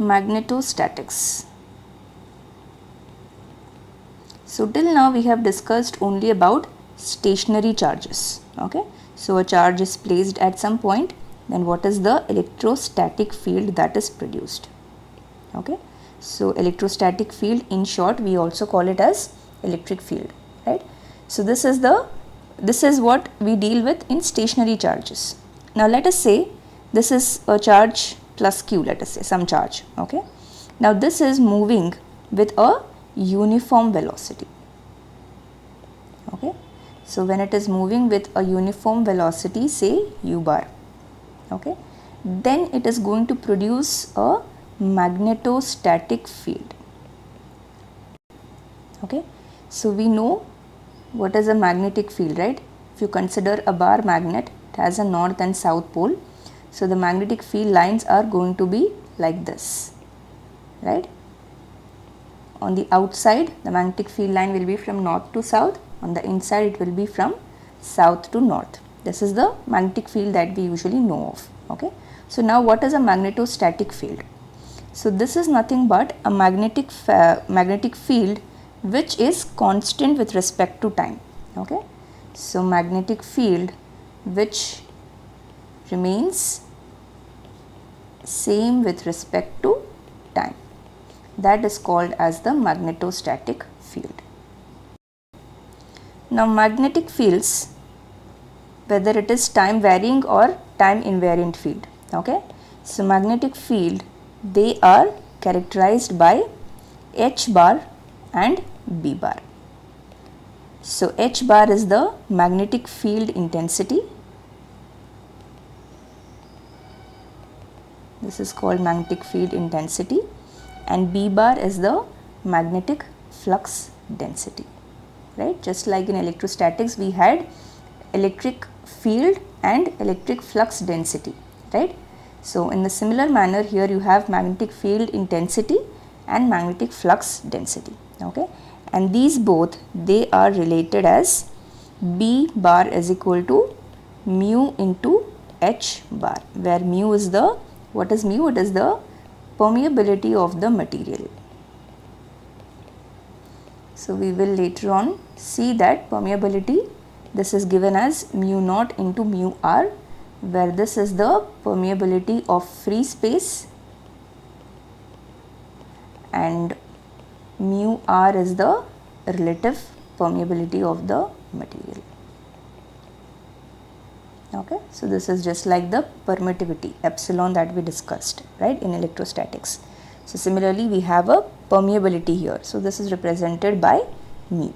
Magnetostatics. So till now we have discussed only about stationary charges. Okay, so a charge is placed at some point, then what is the electrostatic field that is produced. Okay, so electrostatic field, in short we also call it as electric field, right? So this is what we deal with in stationary charges. Now let us say this is a charge plus q, let us say some charge. Okay, now this is moving with a uniform velocity. Okay, so when it is moving with a uniform velocity, say u bar, okay, then it is going to produce a magnetostatic field. Okay, so we know what is a magnetic field, right? If you consider a bar magnet, it has a north and south pole, so the magnetic field lines are going to be like this, right? On the outside the magnetic field line will be from north to south, on the inside it will be from south to north. This is the magnetic field that we usually know of. Okay, so now what is a magnetostatic field? So this is nothing but a magnetic field which is constant with respect to time. Okay, so magnetic field which remains same with respect to time, that is called as the magnetostatic field. Now magnetic fields, whether it is time varying or time invariant field, okay, so magnetic field, they are characterized by H bar and B bar. So H bar is the magnetic field intensity, this is called magnetic field intensity, and B bar is the magnetic flux density, right? Just like in electrostatics we had electric field and electric flux density, right? So in the similar manner here you have magnetic field intensity and magnetic flux density. Okay, and these both, they are related as B bar is equal to mu into H bar, where mu is the, what is mu? It is the permeability of the material. So we will later on see that permeability, this is given as mu naught into mu r, where this is the permeability of free space and mu r is the relative permeability of the material. Okay, so this is just like the permittivity epsilon that we discussed, right, in electrostatics. So similarly we have a permeability here, so this is represented by mu.